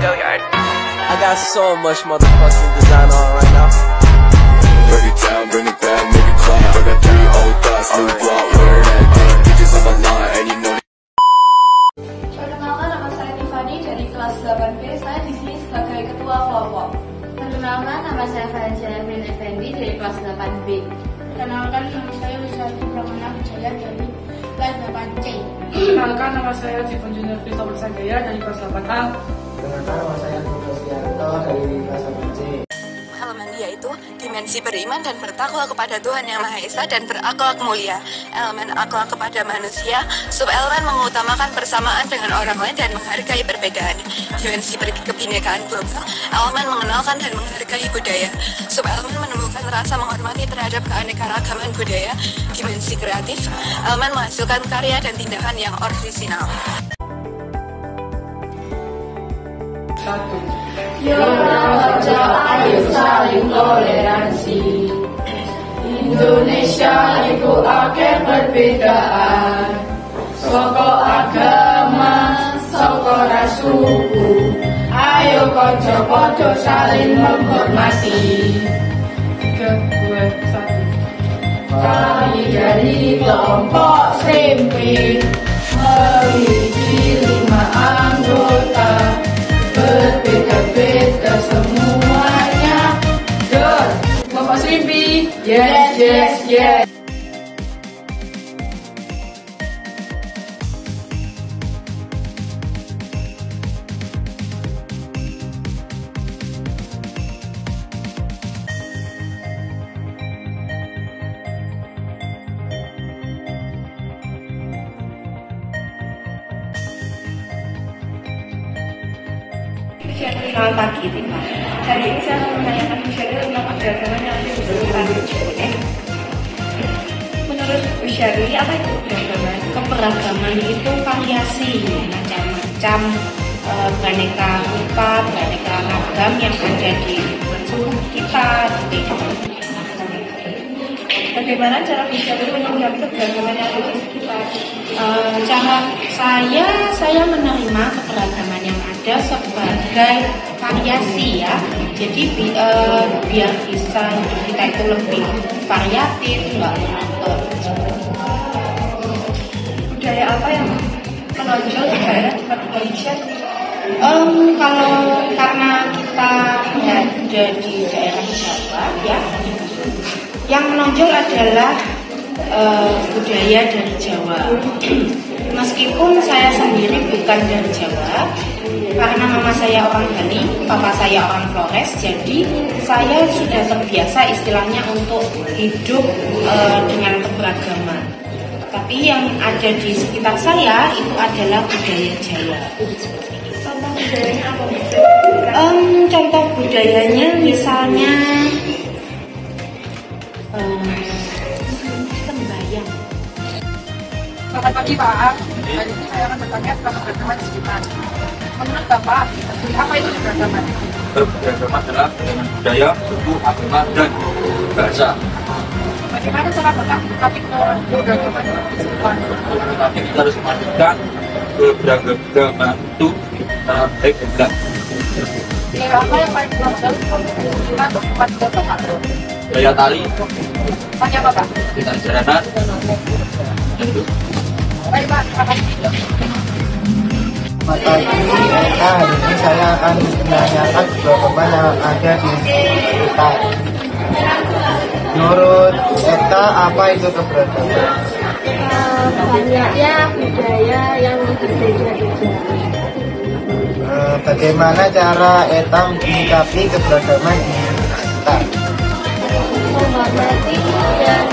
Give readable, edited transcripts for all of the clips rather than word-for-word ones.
Go yard. I got so much motherfucking design on right now. Break it down, bring it back, make it clap. I got 3 old thoughts, new block, where that thing. Bitches on my line, and you know. Perkenalkan, nama saya Tiffany dari kelas 8B. Saya di sini sebagai ketua kelompok. Perkenalkan, nama saya Valencia Evelyn Effendi dari kelas 8B. Perkenalkan, nama saya Wisati Pramana Wijaya dari kelas 8C. Perkenalkan, nama saya Jifon Junior Christopher Sanjaya dari kelas 8A. Perkenalkan, nama saya Andrew Sianto dari kelas 8C. Elemen yaitu dimensi beriman dan bertakwa kepada Tuhan Yang Maha Esa dan berakhlak mulia. Elemen akhlak kepada manusia, subelemen mengutamakan persamaan dengan orang lain dan menghargai perbedaan. Dimensi kebinekaan global, elemen mengenalkan dan menghargai budaya. Subelemen menumbuhkan rasa menghormati terhadap keanekaragaman budaya. Dimensi kreatif, elemen menghasilkan karya dan tindakan yang orisinal. Yo ojo ayo saling toleransi. Indonesia iku akeh perbedaan. Soko agama, soko ras suku. Ayo kanca-kanca saling menghormati. 3, 2, 1. Kami dari kelompok SMP memiliki 5 anggota. Berbeda-beda semuanya. Dor, Bapak Simpi. Yes, yes, yes. Selamat pagi, Tika. Hari ini saya akan menanyakan Bu Syaril tentang keberagaman yang ada di sekitar UNS. Menurut Bu Syaril, apa itu keberagaman? Keberagaman itu variasi, macam-macam beraneka rupa, beraneka ragam yang ada di seluruh kita. Bagaimana cara Bu Syaril menyikapi keberagaman yang ada di sekitar? Cara saya menerima keberagaman yang ada sebagai variasi ya. Jadi biar bisa hidup kita itu lebih variatif, nggak monoton. Budaya apa yang menonjol di daerah tempat Indonesia? Kalau karena kita berada di daerah Jawa ya, yang menonjol adalah budaya dari Jawa. Meskipun saya sendiri bukan dari Jawa, karena mama saya orang Bali, papa saya orang Flores, jadi saya sudah terbiasa istilahnya untuk hidup dengan keberagaman. Tapi yang ada di sekitar saya itu adalah budaya Jawa. Contoh budayanya apa? Contoh budayanya misalnya sembahyang. Selamat pagi, Pak. Hari ini saya akan bertanya tentang keberagaman di sekitar. Menurut Bapak, apa itu keberagaman? Keberagaman adalah budaya, suku, agama, dan bahasa. Bagaimana cara Bapak menyikapi keberagaman di sekitar? Tapi kita harus memastikan keberagaman itu secara baik dan benar. Budaya apa yang paling menonjol di sekitar tempat Bapak? Budaya tari, Tanya Bapak. kita jalanan, Baik Pak, terima kasih. Mata ETA hari ini saya akan menanyakan keberagaman yang ada di sekitar. Menurut ETA, apa itu keberagaman? Banyaknya budaya yang berbeda-beda. Bagaimana cara ETA menyikapi keberagaman di sekitar? Menghormati dan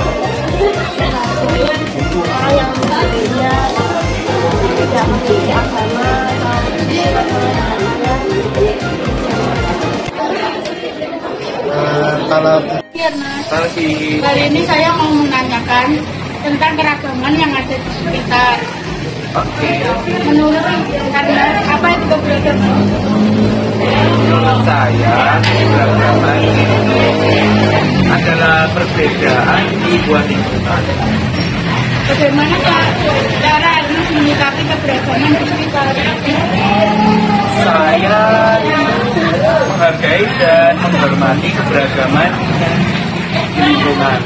orang yang berbeda, tidak memiliki agama Hari ini saya mau menanyakan tentang keragaman yang ada di sekitar. Menurut karena apa itu keberagaman? menurut saya keberagaman itu adalah perbedaan di buah lingkungan. Bagaimana cara Ernest menyikapi keberagaman di sekitar? Saya dan menghormati keberagaman di lingkungan.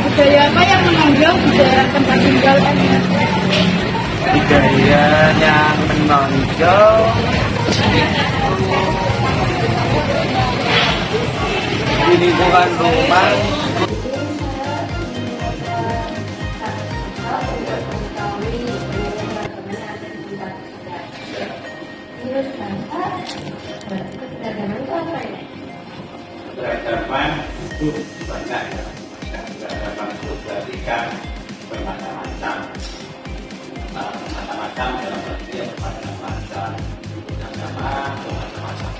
Budaya apa yang menonjol di daerah tempat tinggal Anda? Budaya yang menonjol di lingkungan rumah. Keberagaman itu banyak ya. Keberagaman itu berarti kan bermacam-macam. Macam-macam dalam arti bermacam-macam agama, bermacam-macam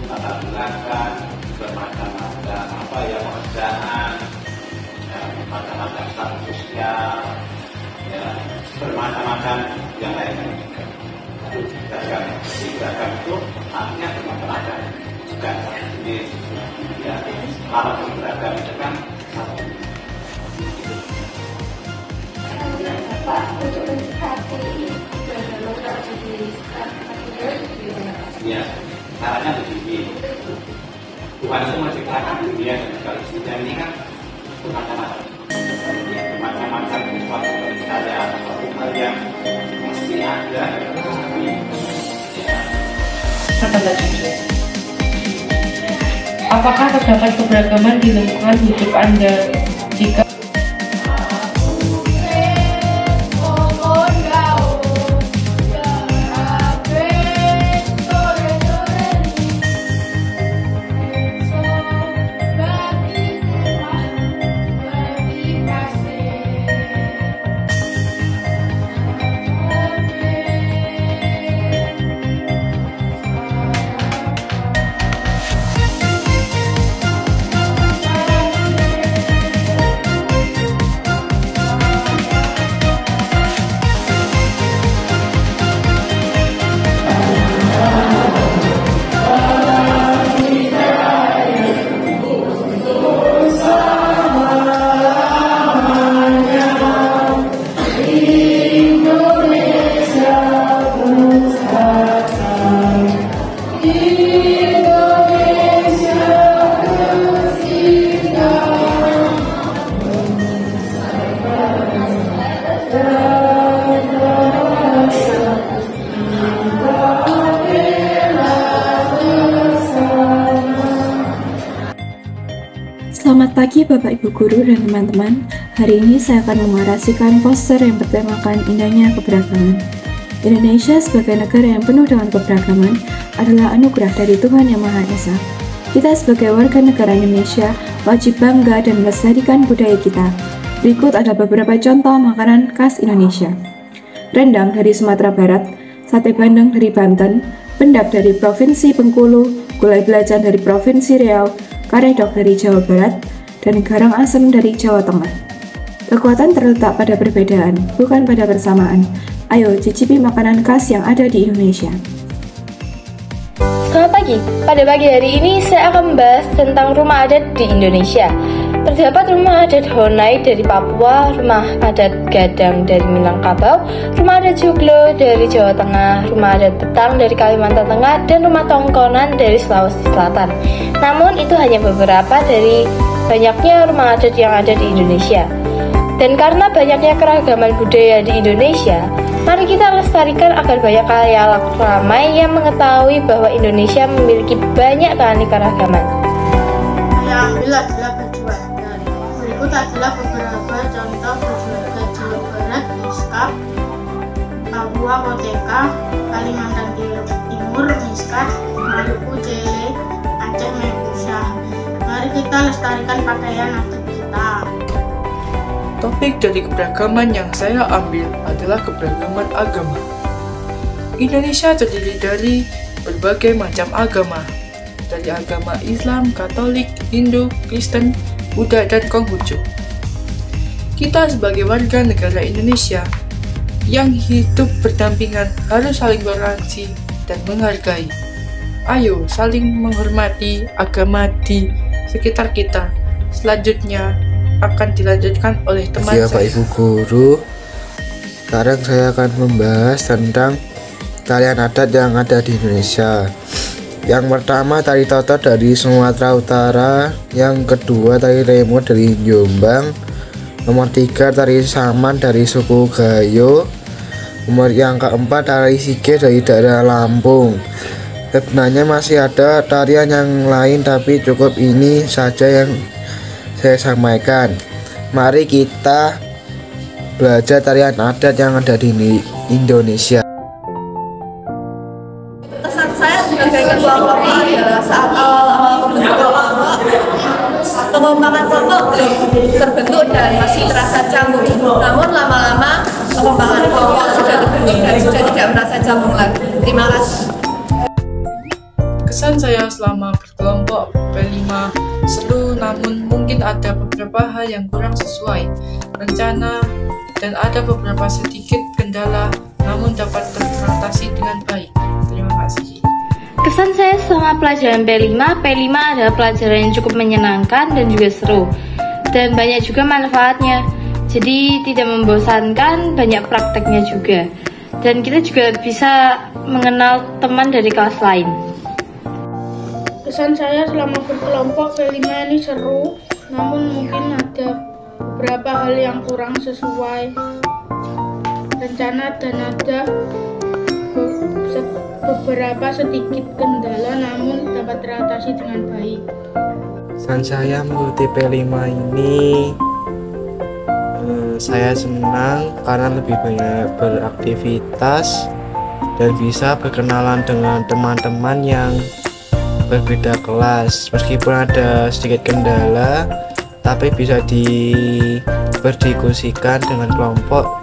latar belakang, bermacam-macam pekerjaan, bermacam-macam status sosial, ya, bermacam-macam yang lainnya. Itu beragam. Jadi beragam itu artinya bermacam-macam. Bukan jenis, ya, kalau beragam itu kan satu. Ya, caranya begini. Tuhan itu menciptakan dunia dan segala sesuatu ini kan macam-macam. Macam-macam sesuatu misalnya atau hal yang mesti ada. Apakah terdapat keberagaman di lingkungan hidup Anda? Jika Selamat pagi Bapak Ibu Guru dan teman-teman. Hari ini saya akan mengarasikan poster yang bertemakan indahnya keberagaman. Indonesia sebagai negara yang penuh dengan keberagaman adalah anugerah dari Tuhan Yang Maha Esa. Kita sebagai warga negara Indonesia wajib bangga dan melestarikan budaya kita. Berikut ada beberapa contoh makanan khas Indonesia. Rendang dari Sumatera Barat, sate bandeng dari Banten, pendap dari Provinsi Bengkulu, gulai belacan dari Provinsi Riau, karedok dari Jawa Barat, dan garang asem dari Jawa Tengah. Kekuatan terletak pada perbedaan, bukan pada persamaan. Ayo cicipi makanan khas yang ada di Indonesia. Selamat pagi. Pada pagi hari ini saya akan membahas tentang rumah adat di Indonesia. Terdapat rumah adat Honai dari Papua, rumah adat Gadang dari Minangkabau, rumah adat Joglo dari Jawa Tengah, rumah adat Betang dari Kalimantan Tengah, dan rumah Tongkonan dari Sulawesi Selatan. Namun itu hanya beberapa dari banyaknya rumah adat yang ada di Indonesia. Dan karena banyaknya keragaman budaya di Indonesia, mari kita lestarikan agar banyak khalayak ramai yang mengetahui bahwa Indonesia memiliki banyak keanekaragaman. Saya ambil adalah baju adat. Berikut adalah beberapa contoh baju adat Jawa Barat, Miskah, Papua, Koteka, Kalimantan Timur, Miskah, Maluku, Cele, Aceh, Mekusyah. Mari kita lestarikan pakaian adat kita. Topik dari keberagaman yang saya ambil adalah keberagaman agama. Indonesia terdiri dari berbagai macam agama, dari agama Islam, Katolik, Hindu, Kristen, Buddha, dan Konghucu. Kita sebagai warga negara Indonesia yang hidup berdampingan harus saling toleransi dan menghargai. Ayo saling menghormati agama di sekitar kita. Selanjutnya akan dilanjutkan oleh teman saya. Bapak Ibu Guru, sekarang saya akan membahas tentang tarian adat yang ada di Indonesia. Yang pertama tari Toto dari Sumatera Utara, yang kedua tari Remo dari Jombang, nomor 3 tari Saman dari suku Gayo, nomor yang keempat tari Sige dari daerah Lampung. Sebenarnya masih ada tarian yang lain tapi cukup ini saja yang saya sampaikan. Mari kita belajar tarian adat yang ada di Indonesia. Kesan saya sebagai ketua kelompok adalah saat awal-awal pembentukan pengembangan kelompok belum terbentuk dan masih terasa canggung. Namun lama-lama pengembangan kelompok sudah terbentuk dan sudah tidak merasa canggung lagi. Terima kasih. Kesan saya selama berkelompok P5 seru, namun mungkin ada beberapa hal yang kurang sesuai rencana dan ada beberapa sedikit kendala, namun dapat teratasi dengan baik. Terima kasih. Kesan saya selama pelajaran P5 adalah pelajaran yang cukup menyenangkan dan juga seru, dan banyak juga manfaatnya. Jadi tidak membosankan, banyak prakteknya juga, dan kita juga bisa mengenal teman dari kelas lain. Kesan saya selama berkelompok P5 ini seru, namun mungkin ada beberapa hal yang kurang sesuai rencana dan ada beberapa sedikit kendala, namun dapat teratasi dengan baik. Kesan saya mengikuti P5 ini, saya senang karena lebih banyak beraktivitas dan bisa berkenalan dengan teman-teman yang berbeda kelas. Meskipun ada sedikit kendala, tapi bisa berdiskusikan dengan kelompok